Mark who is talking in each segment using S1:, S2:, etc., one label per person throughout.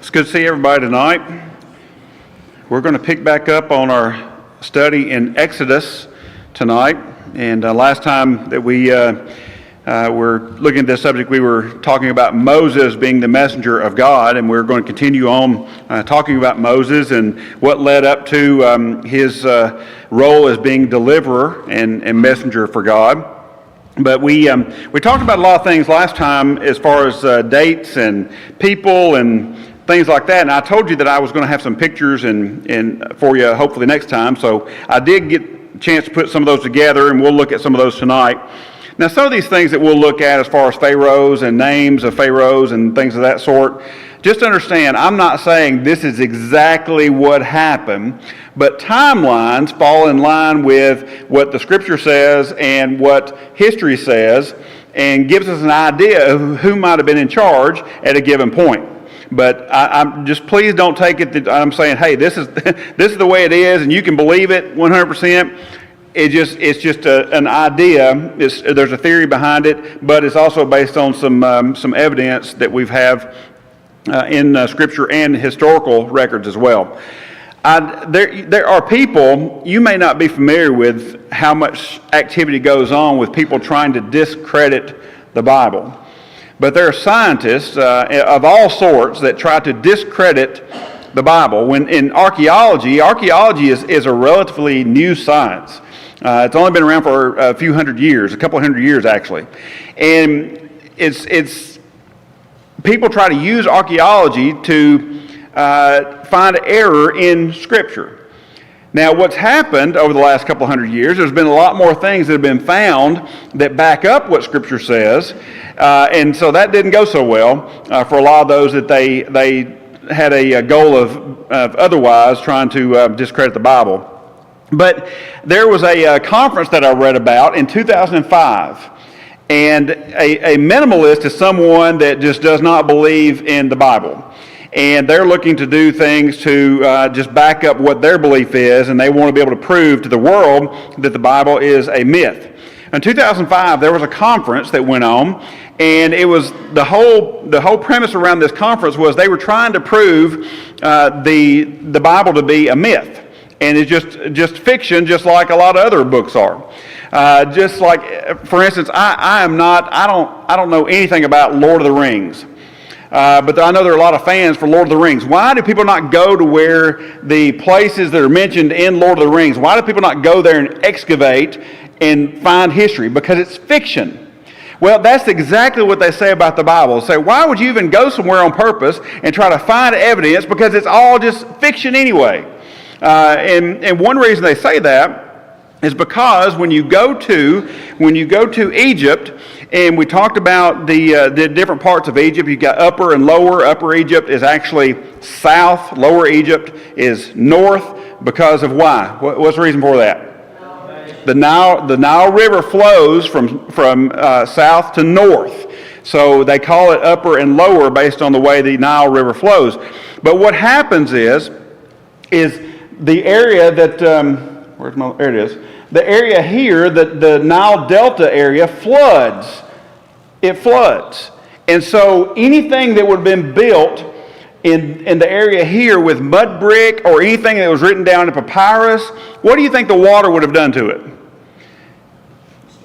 S1: It's good to see everybody tonight. We're going to pick back up on our study in Exodus tonight. And last time that we were looking at this subject, we were talking about Moses being the messenger of God, and we're going to continue on talking about Moses and what led up to his role as being deliverer and messenger for God. But we talked about a lot of things last time as far as dates and people and things like that. And I told you that I was going to have some pictures and for you hopefully next time. So I did get a chance to put some of those together, and we'll look at some of those tonight. Now, some of these things that we'll look at as far as pharaohs and names of pharaohs and things of that sort, just understand, I'm not saying this is exactly what happened, but timelines fall in line with what the Scripture says and what history says, and gives us an idea of who might have been in charge at a given point. But I'm just, please don't take it that I'm saying, hey, this is this is the way it is, and you can believe it 100%. It's just an idea. There's a theory behind it, but it's also based on some evidence that we have in Scripture and historical records as well. There are people, you may not be familiar with how much activity goes on with people trying to discredit the Bible. But there are scientists of all sorts that try to discredit the Bible. When in archaeology is a relatively new science. It's only been around for a few hundred years, a couple hundred years actually. And it's people try to use archaeology to find error in Scripture. Now, what's happened over the last couple hundred years, there's been a lot more things that have been found that back up what Scripture says, and so that didn't go so well for a lot of those that they had a goal of otherwise trying to discredit the Bible. But there was a conference that I read about in 2005, and a minimalist is someone that just does not believe in the Bible. And they're looking to do things to just back up what their belief is, and they want to be able to prove to the world that the Bible is a myth. In 2005, there was a conference that went on, and it was the whole premise around this conference was they were trying to prove the Bible to be a myth, and it's just fiction, just like a lot of other books are. Just like, for instance, I don't know anything about Lord of the Rings. But I know there are a lot of fans for Lord of the Rings. Why do people not go to where the places that are mentioned in Lord of the Rings? Why do people not go there and excavate and find history? Because it's fiction. Well, that's exactly what they say about the Bible. They say, why would you even go somewhere on purpose and try to find evidence? Because it's all just fiction anyway. And one reason they say that is because when you go to Egypt, and we talked about the different parts of Egypt. You've got upper and lower. Upper Egypt is actually south. Lower Egypt is north. Because of why? What's the reason for that? The Nile River flows from south to north. So they call it upper and lower based on the way the Nile River flows. But what happens is the area that there it is. The area here, the Nile Delta area, floods. It floods. And so anything that would have been built in the area here with mud brick or anything that was written down in papyrus, what do you think the water would have done to it?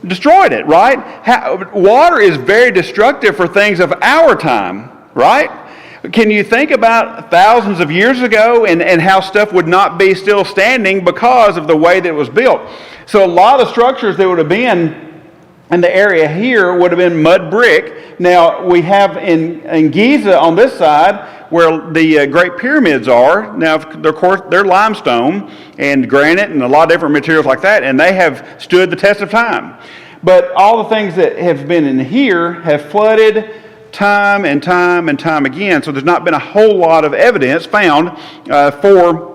S1: Destroyed it, right? Water is very destructive for things of our time, right? Can you think about thousands of years ago and how stuff would not be still standing because of the way that it was built? So a lot of the structures that would have been in the area here would have been mud brick. Now we have in Giza on this side where the Great Pyramids are. Now, of course, they're limestone and granite and a lot of different materials like that, and they have stood the test of time. But all the things that have been in here have flooded time and time and time again. So there's not been a whole lot of evidence found for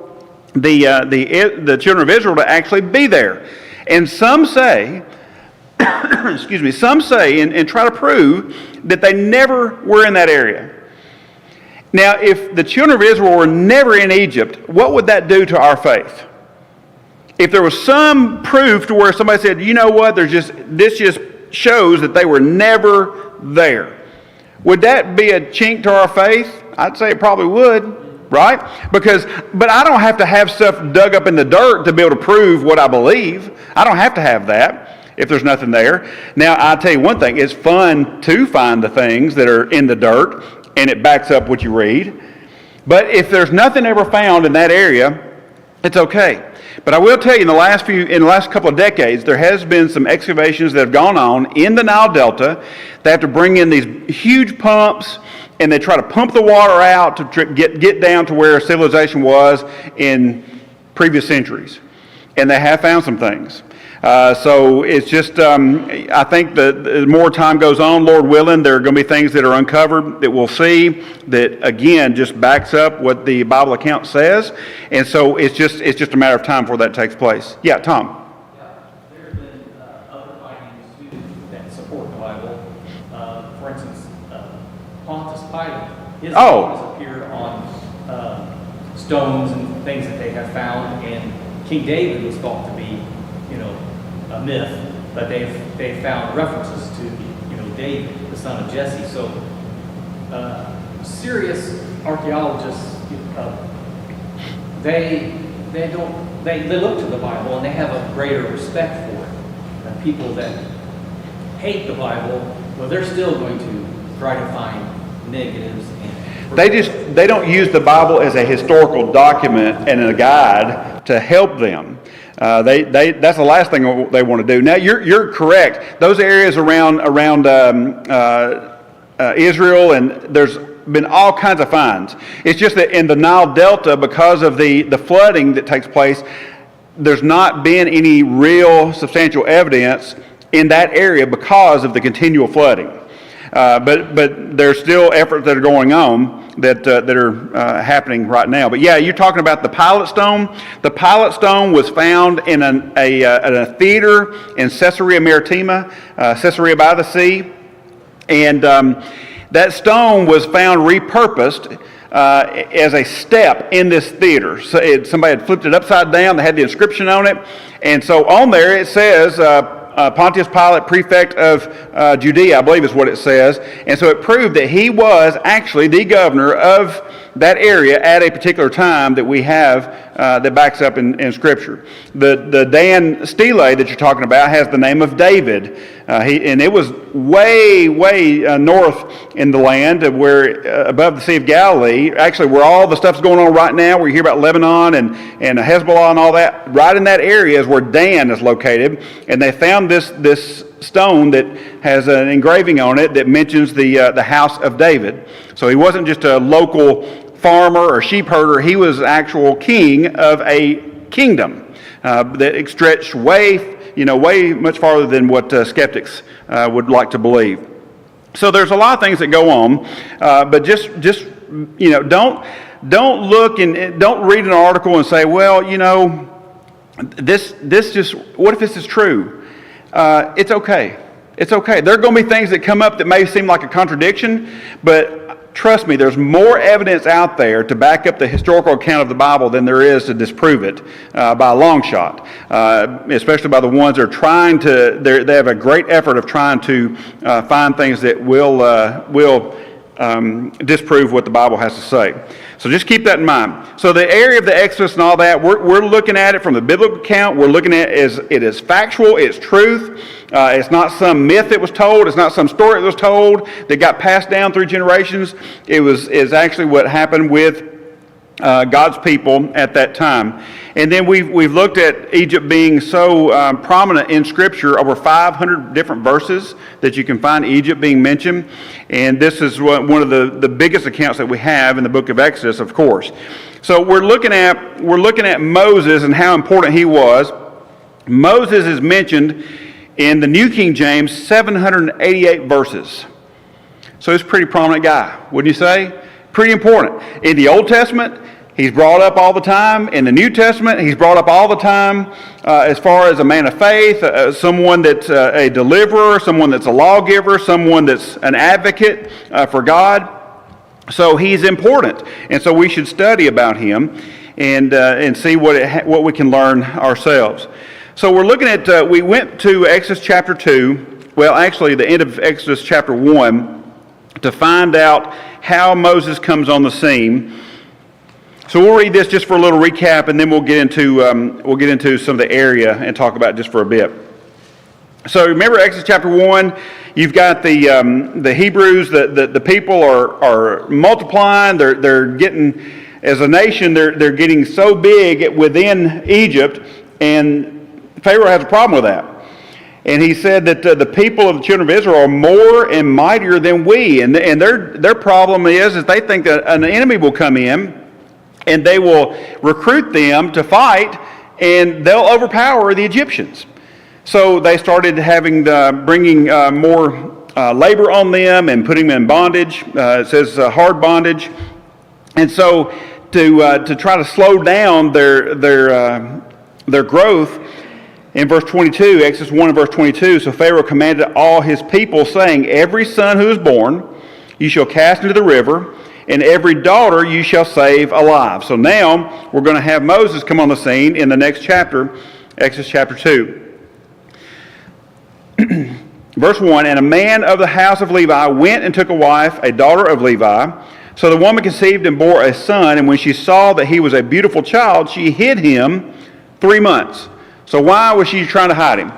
S1: the children of Israel to actually be there. And some say, some say and try to prove that they never were in that area. Now, if the children of Israel were never in Egypt, what would that do to our faith? If there was some proof to where somebody said, you know what, this just shows that they were never there. Would that be a chink to our faith? I'd say it probably would, right? But I don't have to have stuff dug up in the dirt to be able to prove what I believe. I don't have to have that if there's nothing there. Now, I'll tell you one thing. It's fun to find the things that are in the dirt, and it backs up what you read. But if there's nothing ever found in that area, it's okay. But I will tell you, in the last couple of decades, there has been some excavations that have gone on in the Nile Delta. They have to bring in these huge pumps, and they try to pump the water out to get down to where civilization was in previous centuries. And they have found some things. So it's just, I think the more time goes on, Lord willing, there are going to be things that are uncovered that we'll see that, again, just backs up what the Bible account says. And so it's just a matter of time before that takes place. Yeah, Tom.
S2: Yeah, there have been other findings, too, that support the Bible. For instance, Pontius Pilate, his names appear on stones and things that they have found, and King David was thought to be, a myth, but they've found references to, David, the son of Jesse. So serious archaeologists, they look to the Bible and they have a greater respect for it. And people that hate the Bible, well, they're still going to try to find negatives.
S1: They don't use the Bible as a historical document and a guide to help them. That's the last thing they want to do. Now, you're correct. Those areas around Israel, and there's been all kinds of finds. It's just that in the Nile Delta, because of the flooding that takes place, there's not been any real substantial evidence in that area because of the continual flooding. But there's still efforts that are going on that are happening right now. But yeah, you're talking about the Pilate Stone. The Pilate Stone was found in a theater in Caesarea Maritima, Caesarea by the Sea, and that stone was found repurposed as a step in this theater. So somebody had flipped it upside down. They had the inscription on it, and so on there it says, Pontius Pilate, prefect of Judea, I believe is what it says. And so it proved that he was actually the governor of that area at a particular time that we have that backs up in Scripture. The Dan Stele that you're talking about has the name of David. And it was way north in the land where above the Sea of Galilee, actually where all the stuff's going on right now, where you hear about Lebanon and Hezbollah and all that. Right in that area is where Dan is located. And they found this stone that has an engraving on it that mentions the house of David. So he wasn't just a local farmer or sheep herder. He was actual king of a kingdom that stretched way much farther than what skeptics would like to believe. So there's a lot of things that go on, but just don't look and don't read an article and say, well, this just, what if this is true? It's okay. It's okay. There are going to be things that come up that may seem like a contradiction, but trust me, there's more evidence out there to back up the historical account of the Bible than there is to disprove it by a long shot, especially by the ones that are trying to, they have a great effort of trying to find things that will disprove what the Bible has to say. So just keep that in mind. So the area of the Exodus and all that, we're looking at it from the biblical account. We're looking at it as factual, it's truth. It's not some myth that was told. It's not some story that was told that got passed down through generations. Is actually what happened with God's people at that time. And then we've looked at Egypt being so prominent in Scripture, over 500 different verses that you can find Egypt being mentioned. And this is one of the biggest accounts that we have in the book of Exodus, of course. So we're looking at Moses and how important he was. Moses is mentioned in the New King James 788 verses. So he's a pretty prominent guy, wouldn't you say? Pretty important. In the Old Testament, he's brought up all the time. In the New Testament, he's brought up all the time as far as a man of faith, someone that's a deliverer, someone that's a lawgiver, someone that's an advocate for God. So he's important. And so we should study about him and see what we can learn ourselves. So we're looking at, we went to Exodus chapter 2, well actually the end of Exodus chapter 1, to find out how Moses comes on the scene. So we'll read this just for a little recap, and then we'll get into some of the area and talk about it just for a bit. So remember Exodus chapter 1, you've got the Hebrews, the people are multiplying, they're getting, as a nation, they're getting so big within Egypt, and Pharaoh has a problem with that. And he said that the people of the children of Israel are more and mightier than we, and their problem is they think that an enemy will come in, and they will recruit them to fight, and they'll overpower the Egyptians. So they started bringing more labor on them and putting them in bondage. It says hard bondage. And so to try to slow down their growth, in verse 22, Exodus 1 and verse 22, so Pharaoh commanded all his people, saying, every son who is born you shall cast into the river, and every daughter you shall save alive. So now we're going to have Moses come on the scene in the next chapter, Exodus chapter 2. Verse 1, and a man of the house of Levi went and took a wife, a daughter of Levi. So the woman conceived and bore a son, and when she saw that he was a beautiful child, she hid him 3 months. So why was she trying to hide him?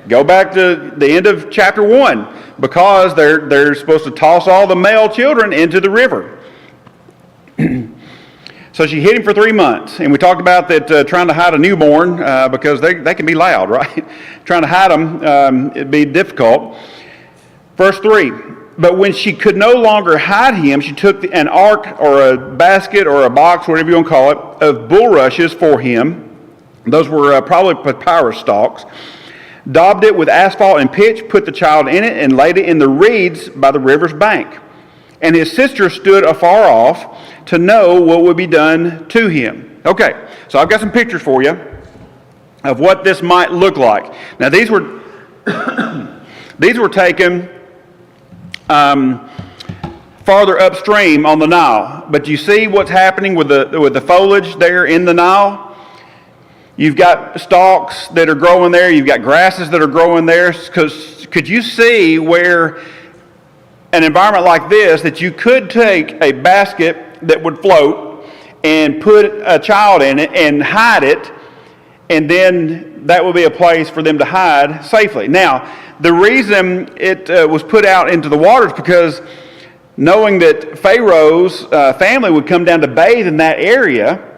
S1: Go back to the end of chapter 1, because they're supposed to toss all the male children into the river. So she hid him for 3 months, and we talked about that trying to hide a newborn, because they can be loud, right? Trying to hide them, it'd be difficult. Verse 3, but when she could no longer hide him, she took an ark or a basket or a box, whatever you want to call it, of bulrushes for him. Those were probably papyrus stalks. Daubed it with asphalt and pitch, put the child in it, and laid it in the reeds by the river's bank. And his sister stood afar off to know what would be done to him. Okay, so I've got some pictures for you of what this might look like. Now these were taken farther upstream on the Nile. But you see what's happening with the foliage there in the Nile? You've got stalks that are growing there. You've got grasses that are growing there. Could you see where an environment like this, that you could take a basket that would float and put a child in it and hide it, and then that would be a place for them to hide safely. Now, the reason it was put out into the water is because knowing that Pharaoh's family would come down to bathe in that area.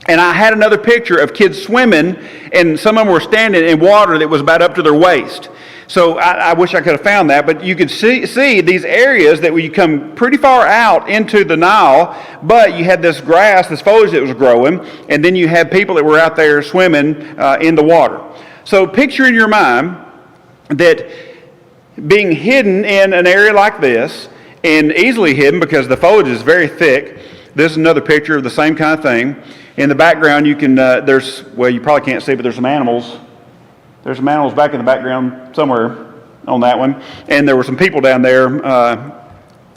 S1: And I had another picture of kids swimming, and some of them were standing in water that was about up to their waist. So I wish I could have found that, but you could see these areas that you come pretty far out into the Nile, but you had this grass, this foliage that was growing, and then you had people that were out there swimming in the water. So picture in your mind that being hidden in an area like this, and easily hidden because the foliage is very thick. This is another picture of the same kind of thing. In the background, you can, you probably can't see, but there's some animals. There's some animals back in the background somewhere on that one. And there were some people down there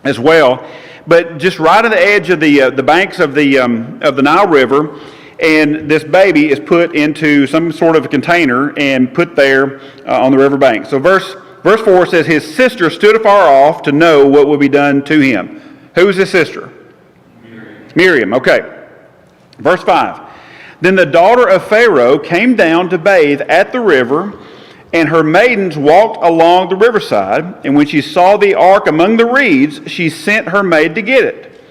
S1: as well. But just right on the edge of the banks of the Nile River, and this baby is put into some sort of a container and put there on the river bank. So verse 4 says, his sister stood afar off to know what would be done to him. Who is his sister? Miriam, okay. Verse 5, then the daughter of Pharaoh came down to bathe at the river, and her maidens walked along the riverside. And when she saw the ark among the reeds, she sent her maid to get it.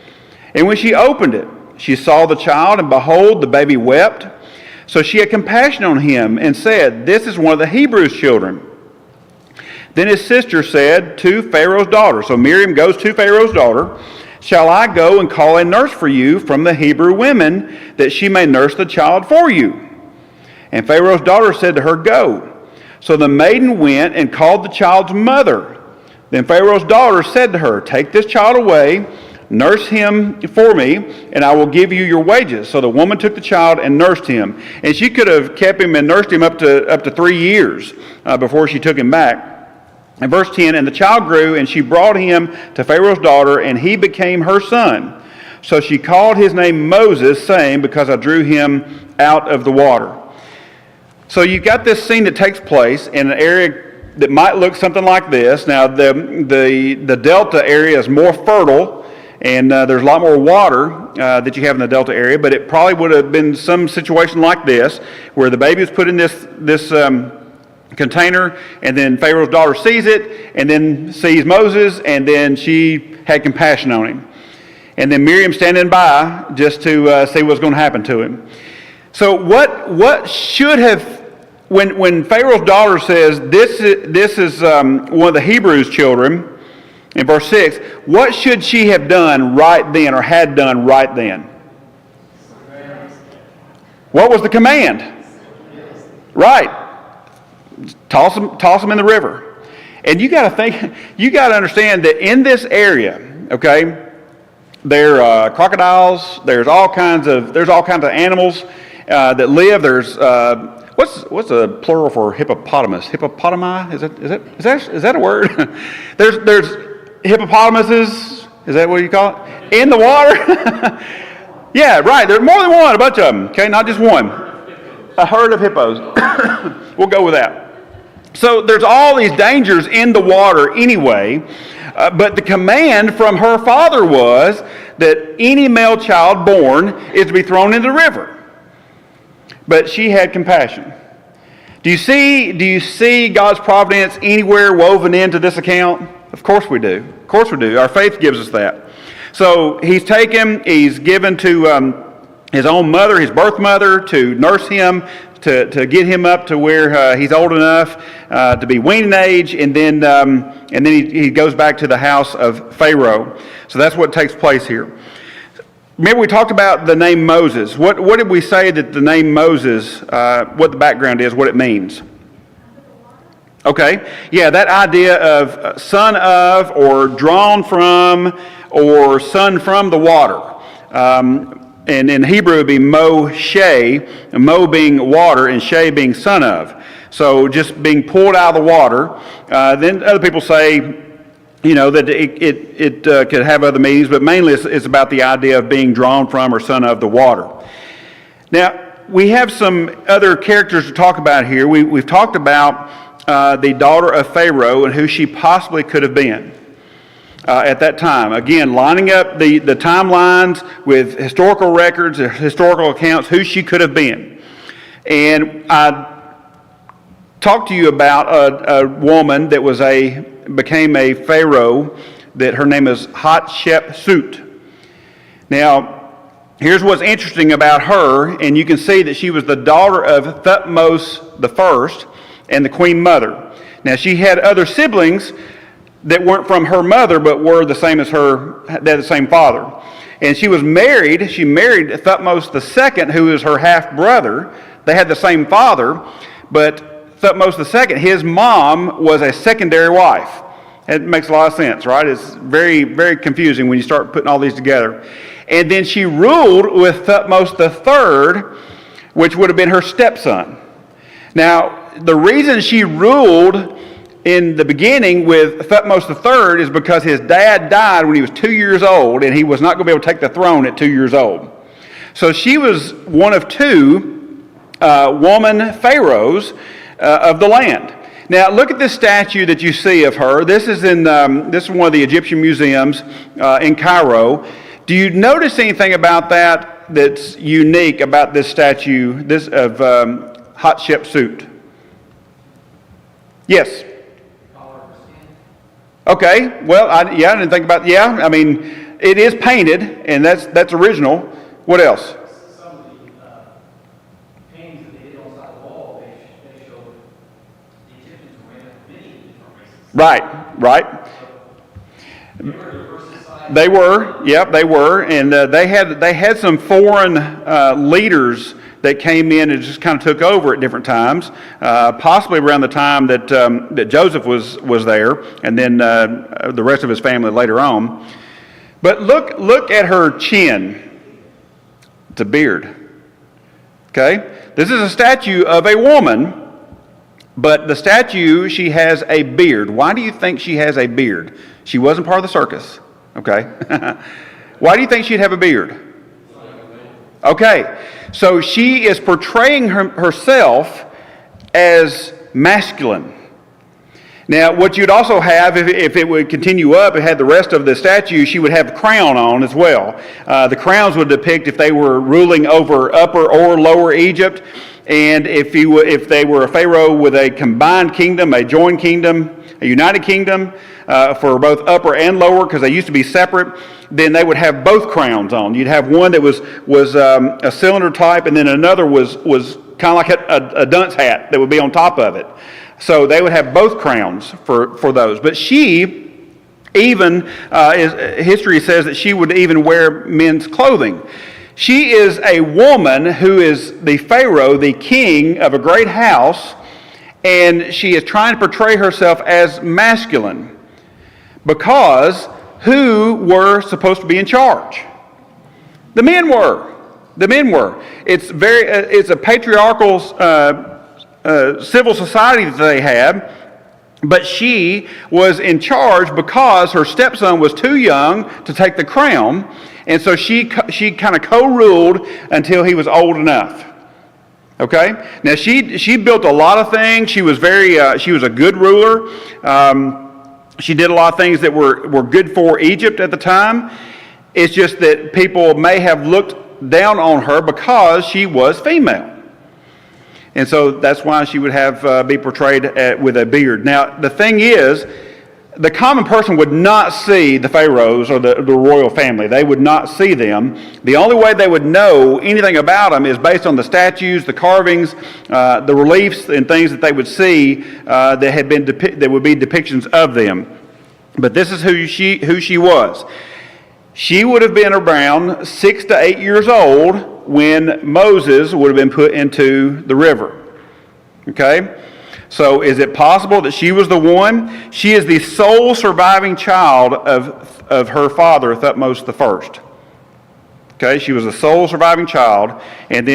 S1: And when she opened it, she saw the child, and behold, the baby wept. So she had compassion on him and said, this is one of the Hebrews' children. Then his sister said to Pharaoh's daughter, so Miriam goes to Pharaoh's daughter, shall I go and call a nurse for you from the Hebrew women, that she may nurse the child for you? And Pharaoh's daughter said to her, go. So the maiden went and called the child's mother. Then Pharaoh's daughter said to her, take this child away, nurse him for me, and I will give you your wages. So the woman took the child and nursed him. And she could have kept him and nursed him up to 3 years before she took him back. In verse 10, and the child grew, and she brought him to Pharaoh's daughter, and he became her son. So she called his name Moses, saying, because I drew him out of the water. So you've got this scene that takes place in an area that might look something like this. Now, the delta area is more fertile, and there's a lot more water that you have in the delta area, but it probably would have been some situation like this, where the baby was put in this container, and then Pharaoh's daughter sees it, and then sees Moses, and then she had compassion on him. And then Miriam standing by just to see what's going to happen to him. So what should have, when Pharaoh's daughter says, this is one of the Hebrews' children, in verse 6, what should she have done right then, or had done right then? What was the command? Right. Toss them in the river. And you got to understand that in this area, okay, there are crocodiles. There's all kinds of animals that live. There's what's a plural for hippopotamus? Hippopotami? Is that a word? there's hippopotamuses. Is that what you call it? In the water. Yeah, right. There's more than one. A bunch of them. Okay, not just one. A herd of hippos. We'll go with that. So there's all these dangers in the water anyway, but the command from her father was that any male child born is to be thrown into the river. But she had compassion. Do you see God's providence anywhere woven into this account? Of course we do. Of course we do. Our faith gives us that. So he's given to his own mother, his birth mother, to nurse him, to get him up to where he's old enough to be weaning age, and then he goes back to the house of Pharaoh. So that's what takes place here. Remember, we talked about the name Moses. What did we say that the name Moses, what the background is, what it means? Okay, yeah, that idea of son of, or drawn from, or son from the water. And in Hebrew, it would be Moshe, Mo being water, and She being son of. So just being pulled out of the water. Then other people say, that it could have other meanings, but mainly it's about the idea of being drawn from or son of the water. Now, we have some other characters to talk about here. We've talked about the daughter of Pharaoh and who she possibly could have been. At that time. Again, lining up the timelines with historical records, historical accounts, who she could have been. And I talked to you about a woman that became a pharaoh, that her name is Hatshepsut. Now, here's what's interesting about her, and you can see that she was the daughter of Thutmose I and the queen mother. Now, she had other siblings that weren't from her mother, but were the same as her, they had the same father. And she married Thutmose II, who is her half-brother. They had the same father, but Thutmose II, his mom was a secondary wife. It makes a lot of sense, right? It's very, very confusing when you start putting all these together. And then she ruled with Thutmose III, which would have been her stepson. Now, the reason she ruled in the beginning with Thutmose III is because his dad died when he was 2 years old, and he was not going to be able to take the throne at 2 years old. So she was one of two woman pharaohs of the land. Now look at this statue that you see of her. This is in this is one of the Egyptian museums in Cairo. Do you notice anything about that's unique about this statue, of Hatshepsut? Yes. Okay, well, I didn't think about, I mean, it is painted, and that's original. What else?
S2: Some of the paintings that they did on the side of the wall, they show the Egyptians were in many different races.
S1: Right.
S2: They were diverse society.
S1: They were, and they had some foreign leaders that came in and just kind of took over at different times, possibly around the time that Joseph was there, and then the rest of his family later on. But look at her chin. It's a beard. Okay? This is a statue of a woman, but the statue, she has a beard. Why do you think she has a beard? She wasn't part of the circus. Okay? Why do you think she'd have a beard? Okay, so she is portraying herself as masculine. Now, what you'd also have, if it would continue up, it had the rest of the statue, she would have a crown on as well. The crowns would depict if they were ruling over Upper or Lower Egypt, and if they were a pharaoh with a combined kingdom, a joined kingdom, a united kingdom, for both upper and lower, because they used to be separate, then they would have both crowns on. You'd have one that was a cylinder type, and then another was kind of like a dunce hat that would be on top of it. So they would have both crowns for those. But she, even, history says that she would even wear men's clothing. She is a woman who is the pharaoh, the king of a great house, and she is trying to portray herself as masculine. Because who were supposed to be in charge? The men were. The men were. It's a patriarchal civil society that they had, but she was in charge because her stepson was too young to take the crown, and so she kind of co-ruled until he was old enough. Okay? Now she built a lot of things. She was she was a good ruler. She did a lot of things that were good for Egypt at the time. It's just that people may have looked down on her because she was female. And so that's why she would be portrayed with a beard. Now, the thing is, the common person would not see the pharaohs or the royal family. They would not see them. The only way they would know anything about them is based on the statues, the carvings, the reliefs, and things that they would see that would be depictions of them. But this is who she was. She would have been around 6 to 8 years old when Moses would have been put into the river. Okay? So is it possible that she was the one? She is the sole surviving child of her father, Thutmose I. Okay? She was the sole surviving child. And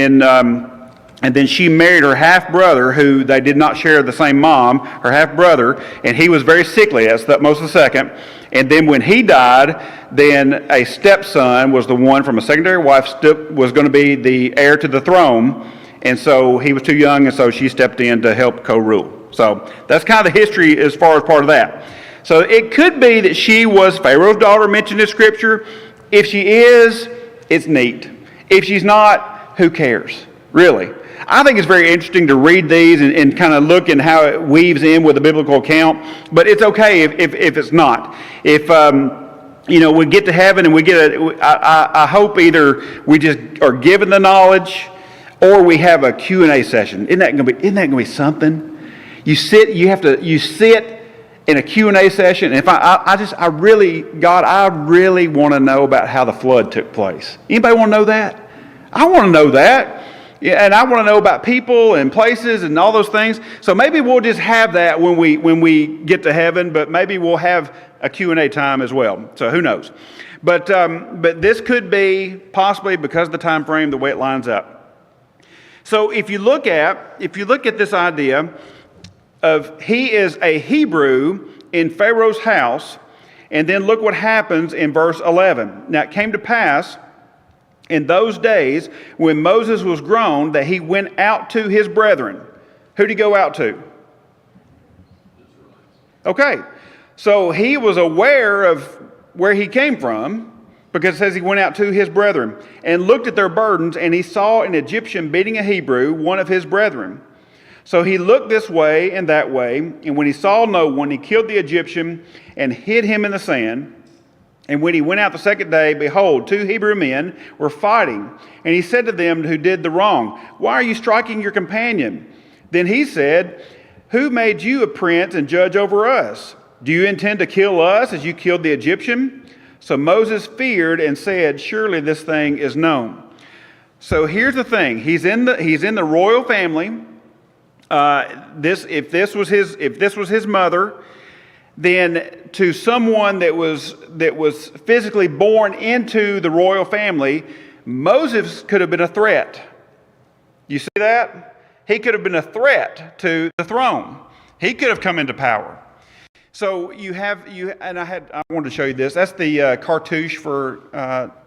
S1: then she married her half-brother, who they did not share the same mom, her half-brother, and he was very sickly, as Thutmose II. And then when he died, then a stepson was the one from a secondary wife was going to be the heir to the throne. And so he was too young, and so she stepped in to help co-rule. So that's kind of the history as far as part of that. So it could be that she was Pharaoh's daughter mentioned in Scripture. If she is, it's neat. If she's not, who cares? Really. I think it's very interesting to read these and kind of look at how it weaves in with the biblical account. But it's okay if it's not. If we get to heaven and we I hope either we just are given the knowledge, or we have a Q&A session. Isn't that going to be something? You sit in a Q&A session, and if I really want to know about how the flood took place. Anybody want to know that? I want to know that. Yeah, and I want to know about people and places and all those things. So maybe we'll just have that when we get to heaven, but maybe we'll have a Q&A time as well. So who knows? But this could be possibly, because of the time frame, the way it lines up. So if you look at this idea of he is a Hebrew in Pharaoh's house, and then look what happens in verse 11. Now it came to pass in those days when Moses was grown that he went out to his brethren. Who did he go out to? Okay, so he was aware of where he came from, because it says he went out to his brethren and looked at their burdens, and he saw an Egyptian beating a Hebrew, one of his brethren. So he looked this way and that way, and when he saw no one, he killed the Egyptian and hid him in the sand. And when he went out the second day, behold, 2 Hebrew men were fighting. And he said to them who did the wrong, "Why are you striking your companion?" Then he said, "Who made you a prince and judge over us? Do you intend to kill us as you killed the Egyptian?" So Moses feared and said, "Surely this thing is known." So here's the thing: he's in the royal family. If this was his mother, then to someone that was physically born into the royal family, Moses could have been a threat. You see that? He could have been a threat to the throne. He could have come into power. So I wanted to show you this. That's the cartouche for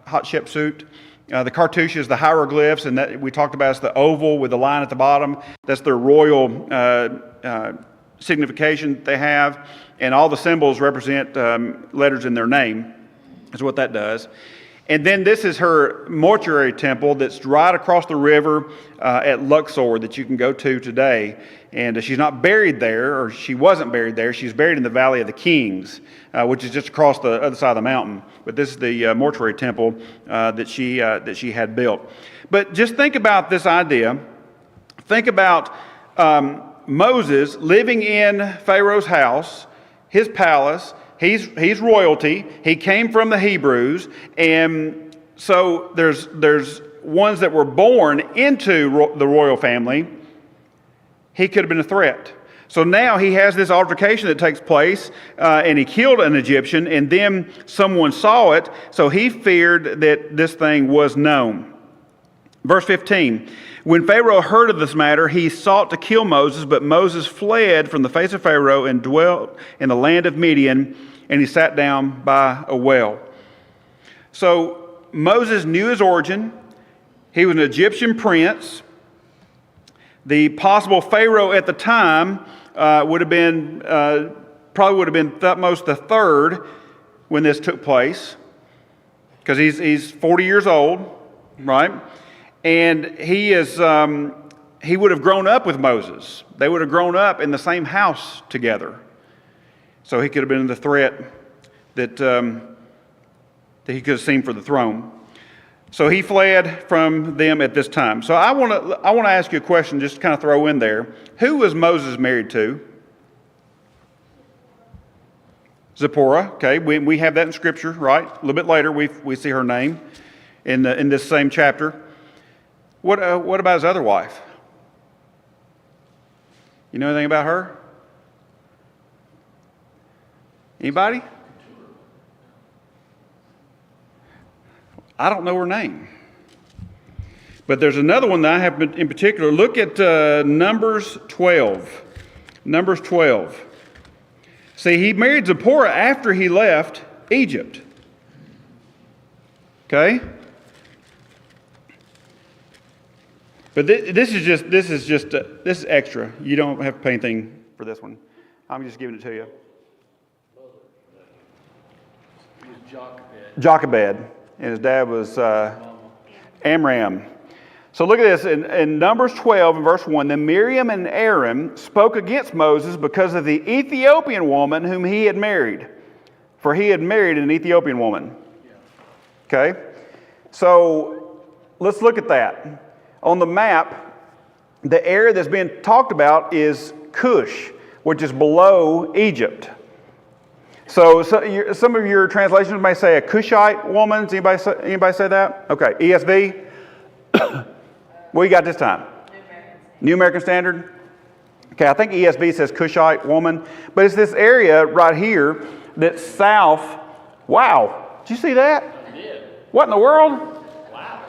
S1: Hatshepsut. The cartouche is the hieroglyphs, and that we talked about is the oval with the line at the bottom. That's their royal signification they have, and all the symbols represent letters in their name, is what that does. And then this is her mortuary temple that's right across the river at Luxor that you can go to today. And she's not buried there, or she wasn't buried there. She's buried in the Valley of the Kings, which is just across the other side of the mountain. But this is the mortuary temple that she had built. But just think about this idea. Think about Moses living in Pharaoh's house, his palace. He's royalty. He came from the Hebrews, and so there's ones that were born into the royal family. He could have been a threat. So now he has this altercation that takes place, and he killed an Egyptian, and then someone saw it, so he feared that this thing was known. Verse 15, when Pharaoh heard of this matter, he sought to kill Moses, but Moses fled from the face of Pharaoh and dwelt in the land of Midian, and he sat down by a well. So Moses knew his origin. He was an Egyptian prince. The possible Pharaoh at the time would have been Thutmose III when this took place, because he's 40 years old, right? And he would have grown up with Moses. They would have grown up in the same house together. So he could have been the threat that he could have seen for the throne. So he fled from them at this time. So I want to ask you a question, just to kind of throw in there. Who was Moses married to? Zipporah. Okay, we have that in Scripture, right? A little bit later, we see her name in this same chapter. What about his other wife? You know anything about her? Anybody? I don't know her name. But there's another one that I have in particular. Look at Numbers 12. Numbers 12. See, he married Zipporah after he left Egypt. Okay? But this is extra. You don't have to pay anything for this one. I'm just giving it to you. Jochebed, and his dad was Amram. So look at this, in Numbers 12 and verse 1, then Miriam and Aaron spoke against Moses because of the Ethiopian woman whom he had married, for he had married an Ethiopian woman. Okay, so let's look at that. On the map, the area that's being talked about is Cush, which is below Egypt. So some of your translations may say a Cushite woman. Does anybody say that? Okay, ESV. What you got this time? New American Standard. Okay, I think ESV says Cushite woman, but it's this area right here that's south. Wow, did you see that? I did. What in the world? Wow.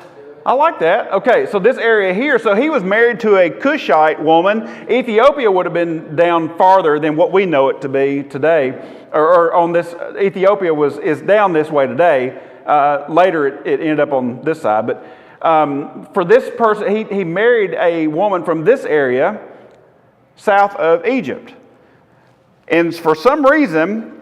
S1: I like that. Okay, so this area here, so he was married to a Cushite woman. Ethiopia would have been down farther than what we know it to be today. Or on this, Ethiopia is down this way today. Later it ended up on this side. But for this person, he married a woman from this area, south of Egypt. And for some reason,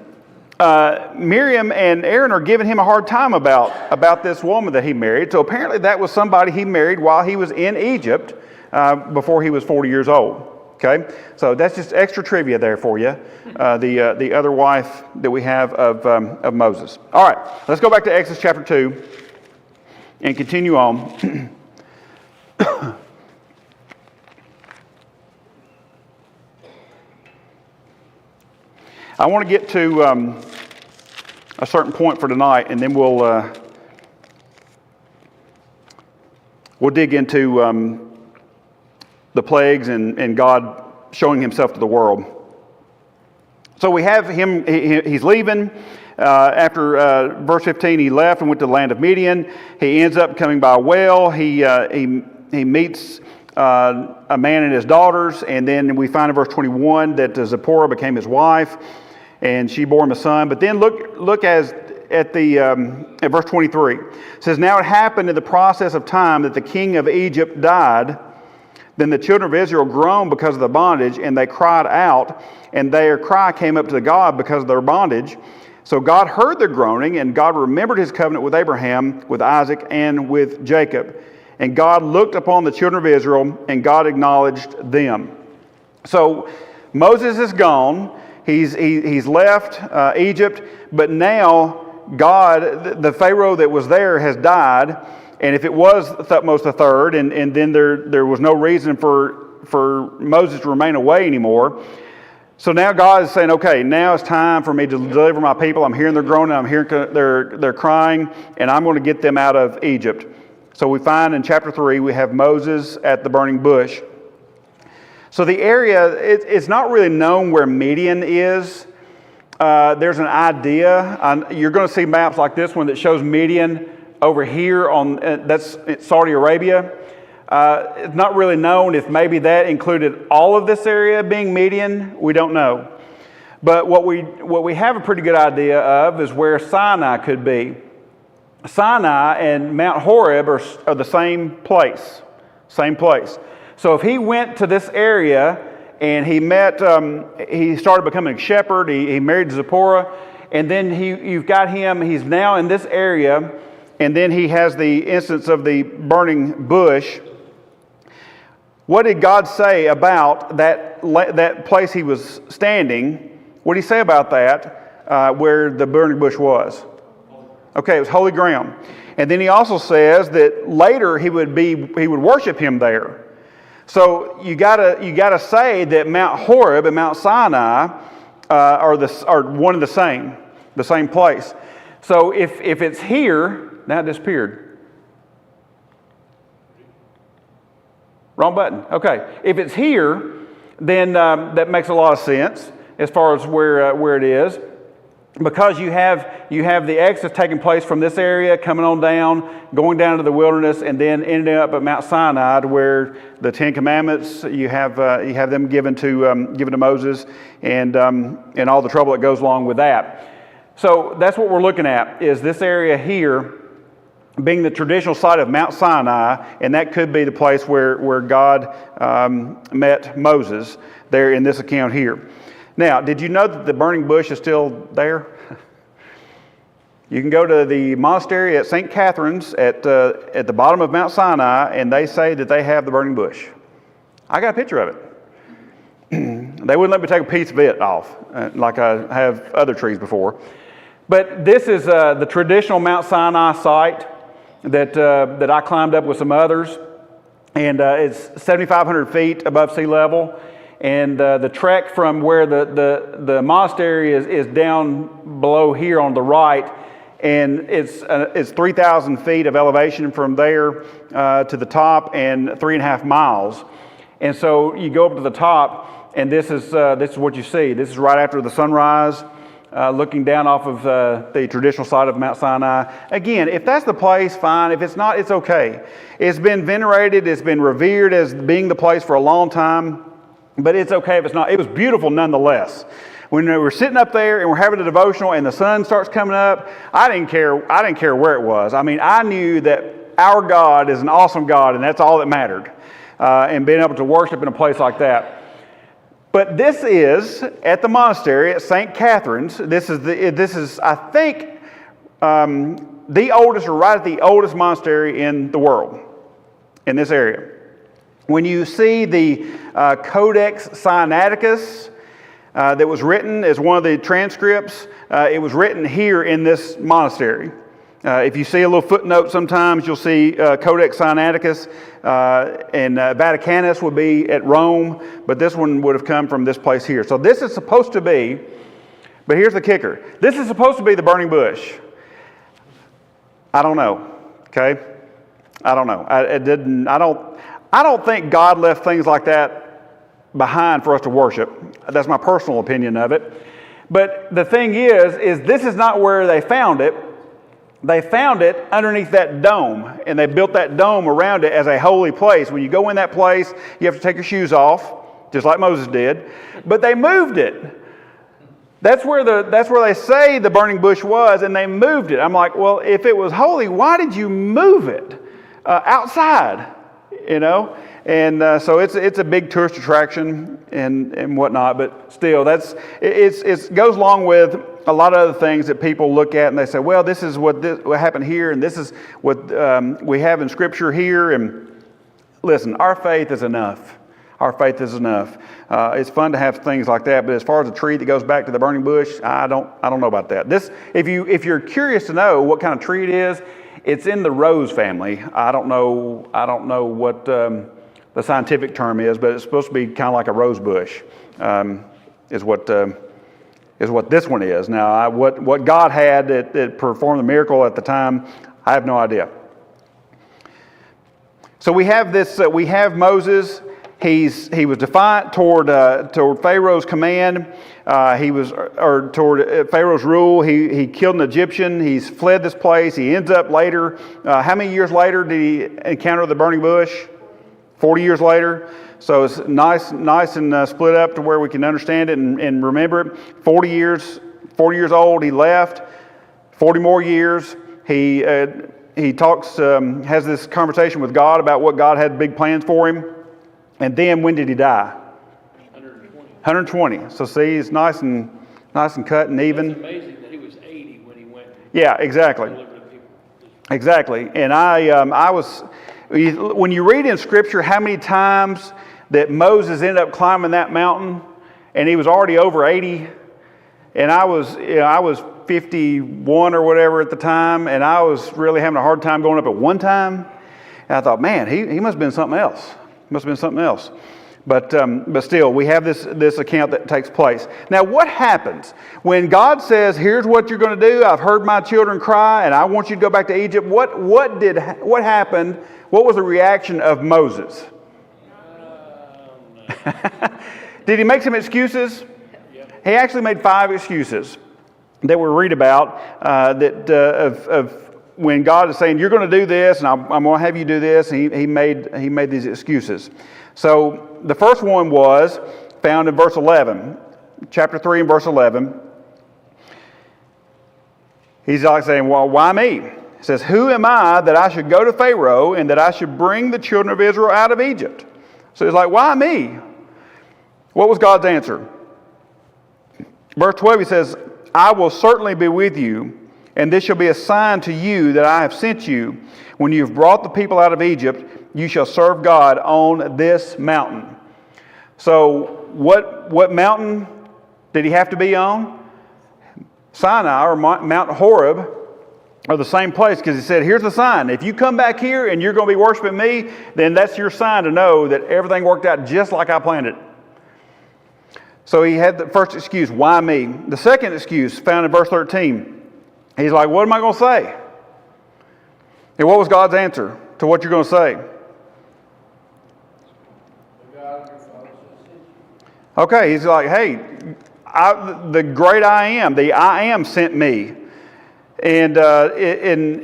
S1: Miriam and Aaron are giving him a hard time about this woman that he married. So apparently that was somebody he married while he was in Egypt before he was 40 years old. Okay, so that's just extra trivia there for you. The other wife that we have of Moses. All right, let's go back to Exodus chapter 2 and continue on. I want to get to a certain point for tonight, and then we'll dig into the plagues and God showing himself to the world. So we have him, he's leaving. After verse 15, he left and went to the land of Midian. He ends up coming by a well. He meets a man and his daughters, and then we find in verse 21 that Zipporah became his wife, and she bore him a son. But then look at verse 23. It says, now it happened in the process of time that the king of Egypt died. Then the children of Israel groaned because of the bondage, and they cried out, and their cry came up to God because of their bondage. So God heard their groaning, and God remembered his covenant with Abraham, with Isaac, and with Jacob. And God looked upon the children of Israel, and God acknowledged them. So Moses is gone. He's left Egypt, but now God, the Pharaoh that was there, has died. And if it was Thutmose III, and then there was no reason for Moses to remain away anymore. So now God is saying, okay, now it's time for me to deliver my people. I'm hearing their groaning, I'm hearing their crying, and I'm going to get them out of Egypt. So we find in chapter 3, we have Moses at the burning bush. So the area, it's not really known where Midian is. There's an idea. You're going to see maps like this one that shows Midian over here that's Saudi Arabia. It's not really known if maybe that included all of this area being Midian. We don't know. But what we have a pretty good idea of is where Sinai could be. Sinai and Mount Horeb are the same place. Same place. So if he went to this area and he started becoming a shepherd, he married Zipporah, and then you've got him, he's now in this area, and then he has the instance of the burning bush. What did God say about that place he was standing? What did he say about that, where the burning bush was? Okay, it was holy ground. And then he also says that later he would worship him there. So you gotta say that Mount Horeb and Mount Sinai are one and the same place. So if it's here, now it disappeared. Wrong button. Okay. If it's here, then that makes a lot of sense as far as where it is, because you have the exodus taking place from this area, coming on down, going down to the wilderness, and then ending up at Mount Sinai, where the Ten Commandments you have them given to Moses, and all the trouble that goes along with that. So that's what we're looking at, is this area here being the traditional site of Mount Sinai, and that could be the place where God met Moses there in this account here. Now, did you know that the burning bush is still there? You can go to the monastery at St. Catherine's at the bottom of Mount Sinai, and they say that they have the burning bush. I got a picture of it. They wouldn't let me take a piece of it off, like I have other trees before. But this is the traditional Mount Sinai site that I climbed up with some others, and it's 7,500 feet above sea level. And the trek from where the monastery is down below here on the right, and it's 3,000 feet of elevation from there to the top, and 3.5 miles. And so you go up to the top, and this is what you see. This is right after the sunrise, looking down off of the traditional site of Mount Sinai. Again, if that's the place, fine. If it's not, it's okay. It's been venerated. It's been revered as being the place for a long time. But it's okay if it's not. It was beautiful nonetheless. When we were sitting up there and we're having a devotional and the sun starts coming up, I didn't care where it was. I mean, I knew that our God is an awesome God, and that's all that mattered. And being able to worship in a place like that. But this is at the monastery at St. Catherine's. This is I think the oldest, or right at the oldest monastery in the world in this area. When you see the Codex Sinaiticus that was written as one of the transcripts, it was written here in this monastery. If you see a little footnote sometimes, you'll see Codex Sinaiticus, and Vaticanus would be at Rome, but this one would have come from this place here. So this is supposed to be, but here's the kicker. This is supposed to be the burning bush. I don't know, okay? I don't know. I don't think God left things like that behind for us to worship. That's my personal opinion of it. But the thing is this is not where they found it. They found it underneath that dome, and they built that dome around it as a holy place. When you go in that place, you have to take your shoes off, just like Moses did. But they moved it. That's where they say the burning bush was, and they moved it. I'm like, well, if it was holy, why did you move it outside? You know, And so it's a big tourist attraction and whatnot, but still, it goes along with a lot of other things that people look at and they say, well, this is what happened here, and this is what we have in Scripture here. And listen, our faith is enough. Our faith is enough. It's fun to have things like that, but as far as a tree that goes back to the burning bush, I don't know about that. If you're curious to know what kind of tree it is, it's in the rose family. I don't know what the scientific term is, but it's supposed to be kind of like a rose bush. Is what this one is. Now, what God had that performed the miracle at the time, I have no idea. So we have this. We have Moses. He was defiant toward Pharaoh's command. Toward Pharaoh's rule. He killed an Egyptian. He's fled this place. He ends up later. How many years later did he encounter the burning bush? 40 years later. So it's nice and split up to where we can understand it and remember it. 40 years old, he left. 40 more years, he talks, has this conversation with God about what God had big plans for him. And then when did he die? 120. So see, it's nice and cut and even.
S3: It's amazing that he was 80 when he went.
S1: Yeah, exactly. Exactly. And I was, when you read in Scripture how many times that Moses ended up climbing that mountain, and he was already over 80, and I was 51 or whatever at the time, and I was really having a hard time going up at one time. And I thought, man, he must have been something else. But still, we have this account that takes place. Now, what happens when God says, "Here's what you're going to do. I've heard my children cry, and I want you to go back to Egypt"? What happened? What was the reaction of Moses? Did he make some excuses? Yep. He actually made 5 excuses that we read about of when God is saying, "You're going to do this, and I'm going to have you do this." And he made these excuses. So the first one was found in verse 11, chapter 3 and verse 11. He's like saying, "Well, why me?" He says, "Who am I that I should go to Pharaoh and that I should bring the children of Israel out of Egypt?" So he's like, "Why me?" What was God's answer? Verse 12, he says, "I will certainly be with you, and this shall be a sign to you that I have sent you. When you have brought the people out of Egypt, you shall serve God on this mountain." So what mountain did he have to be on? Sinai or Mount Horeb are the same place, because he said, "Here's the sign. If you come back here and you're going to be worshiping me, then that's your sign to know that everything worked out just like I planned it." So he had the first excuse, "Why me?" The second excuse found in verse 13. He's like, "What am I going to say?" And what was God's answer to what you're going to say? Okay, he's like, "Hey, the great I am, the I am sent me." And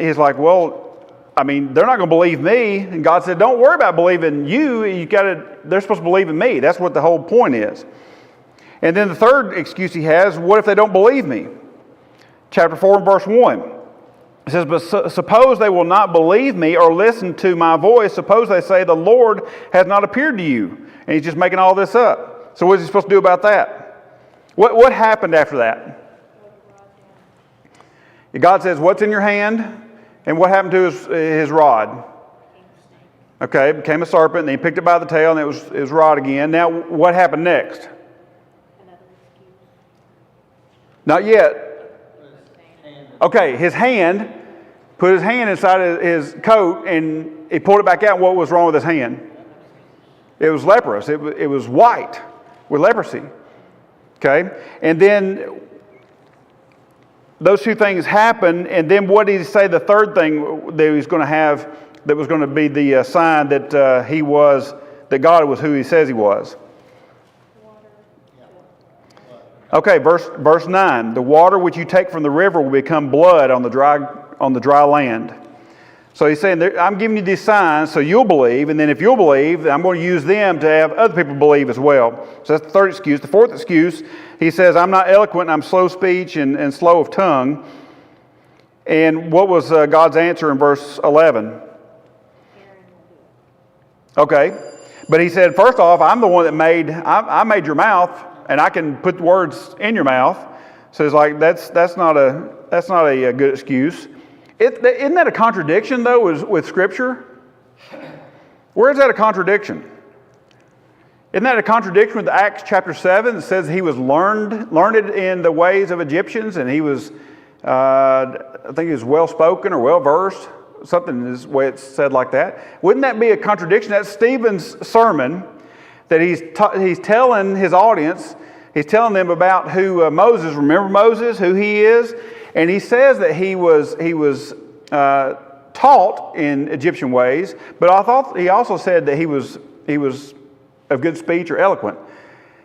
S1: he's like, "Well, I mean, they're not going to believe me." And God said, "Don't worry about believing you. They're supposed to believe in me. That's what the whole point is." And then the third excuse he has, what if they don't believe me? Chapter 4 and verse 1. It says, "But suppose they will not believe me or listen to my voice. Suppose they say, 'The Lord has not appeared to you.'" And he's just making all this up. So what is he supposed to do about that? What happened after that? God says, "What's in your hand?" And what happened to his rod? Okay, it became a serpent, and he picked it by the tail, and it was his rod again. Now, what happened next? Not yet. Okay, his hand, put his hand inside his coat, and he pulled it back out. What was wrong with his hand? It was leprous. It was white with leprosy. Okay, and then those two things happened, and then what did he say the third thing that he was going to have, that was going to be the sign that that God was who he says he was? Okay, verse 9. "The water which you take from the river will become blood on the dry land." So he's saying, "I'm giving you these signs so you'll believe, and then if you'll believe, I'm going to use them to have other people believe as well." So that's the third excuse. The fourth excuse, he says, "I'm not eloquent, I'm slow of speech and slow of tongue." And what was God's answer in verse 11? Okay, But he said, first off, I'm the one that I made your mouth, and I can put words in your mouth. So it's like, that's not a good excuse. Isn't that a contradiction, though, with Scripture? Where is that a contradiction? Isn't that a contradiction with Acts chapter 7 that says he was learned in the ways of Egyptians, and he was, I think he was well-spoken or well-versed, something is the way it's said like that. Wouldn't that be a contradiction? That's Stephen's sermon that he's telling his audience, he's telling them about who Moses, remember Moses, who he is, and he says that he was taught in Egyptian ways, but I thought he also said that he was of good speech or eloquent.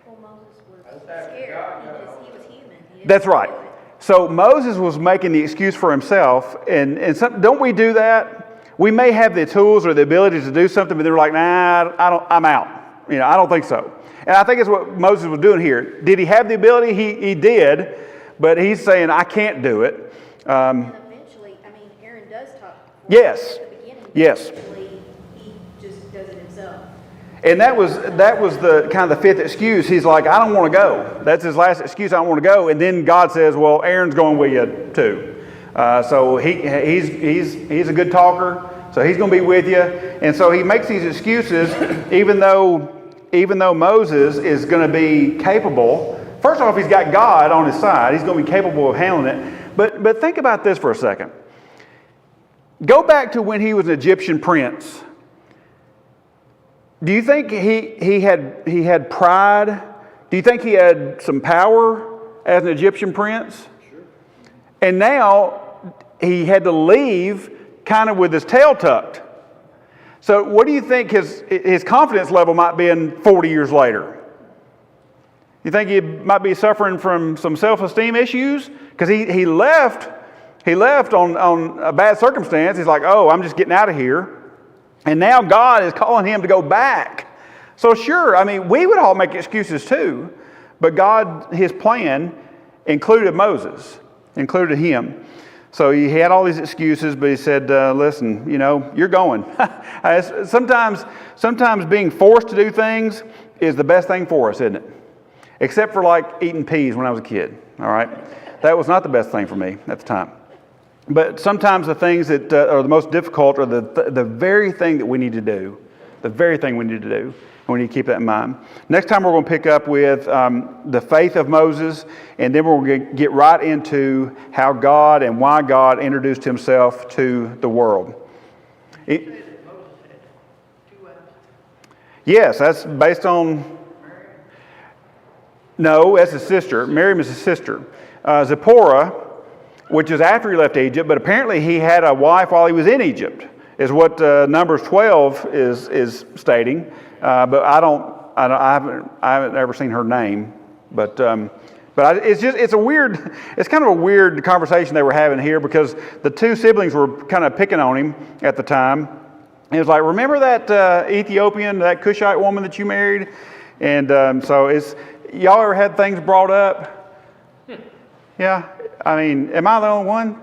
S4: Well, Moses was scared because he was human. He didn't
S1: That's right.
S4: do it.
S1: So Moses was making the excuse for himself, and don't we do that? We may have the tools or the ability to do something, but they're like, nah, I'm out. I don't think so. And I think it's what Moses was doing here. Did he have the ability? He did, but he's saying, I can't do it.
S4: And eventually, Aaron does talk.
S1: Yes.
S4: At the beginning.
S1: Yes.
S4: Eventually, he just does it himself.
S1: And that was the kind of the fifth excuse. He's like, I don't want to go. That's his last excuse. I don't want to go. And then God says, well, Aaron's going with you too. So he's a good talker. So he's going to be with you. And so he makes these excuses, even though Moses is going to be capable. First off, he's got God on his side. He's going to be capable of handling it. But think about this for a second. Go back to when he was an Egyptian prince. Do you think he had pride? Do you think he had some power as an Egyptian prince? Sure. And now he had to leave kind of with his tail tucked. So what do you think his confidence level might be in 40 years later? You think he might be suffering from some self-esteem issues? Because he left on a bad circumstance. He's like, oh, I'm just getting out of here. And now God is calling him to go back. So sure, we would all make excuses too. But God, his plan included Moses, included him. So he had all these excuses, but he said, listen, you're going. Sometimes being forced to do things is the best thing for us, isn't it? Except for like eating peas when I was a kid, all right? That was not the best thing for me at the time. But sometimes the things that are the most difficult are the very thing that we need to do. The very thing we need to do. And we need to keep that in mind. Next time we're going to pick up with the faith of Moses. And then we're going to get right into how God and why God introduced himself to the world. Yes, that's based on... No, that's his sister. Miriam is his sister. Zipporah, which is after he left Egypt, but apparently he had a wife while he was in Egypt, is what Numbers 12 is stating. But I haven't ever seen her name. But it's kind of a weird conversation they were having here, because the two siblings were kind of picking on him at the time. And it was like, remember that Ethiopian, that Cushite woman that you married? And so y'all ever had things brought up? Yeah. Am I the only one?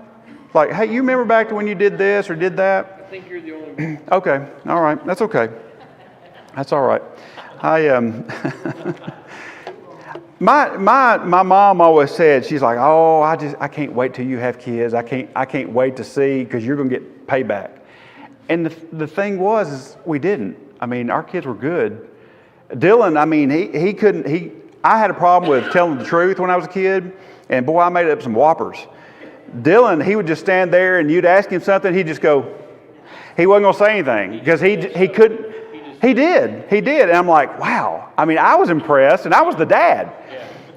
S1: Like, hey, you remember back to when you did this or did that?
S3: I think you're the only one.
S1: Okay. All right. That's okay. That's all right. My mom always said, she's like, oh, I can't wait till you have kids. I can't wait to see, because you're going to get payback. And the thing was we didn't. Our kids were good. Dylan, I had a problem with telling the truth when I was a kid. And boy, I made up some whoppers. Dylan, he would just stand there and you'd ask him something, he'd just go, he wasn't going to say anything because he couldn't. He did. And I'm like, wow. I was impressed, and I was the dad.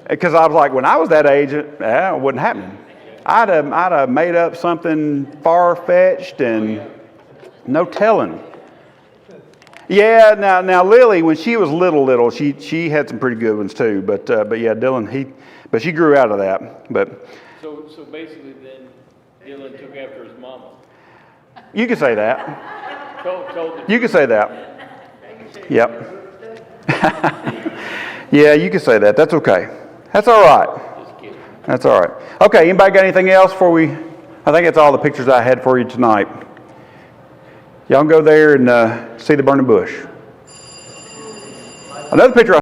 S1: Because I was like, when I was that age, it wasn't happening. I'd have made up something far-fetched and no telling. Yeah, now Lily, when she was little, she had some pretty good ones too. But yeah, Dylan, but she grew out of that. But
S3: so basically, then Dylan took after his mama.
S1: You could say that.
S3: Told
S1: You could say that. Yep. Yeah, you could say that. That's okay. That's all right.
S3: Just kidding.
S1: That's all right. Okay, anybody got anything else before we... I think that's all the pictures I had for you tonight. Y'all can go there and see the burning bush. Another picture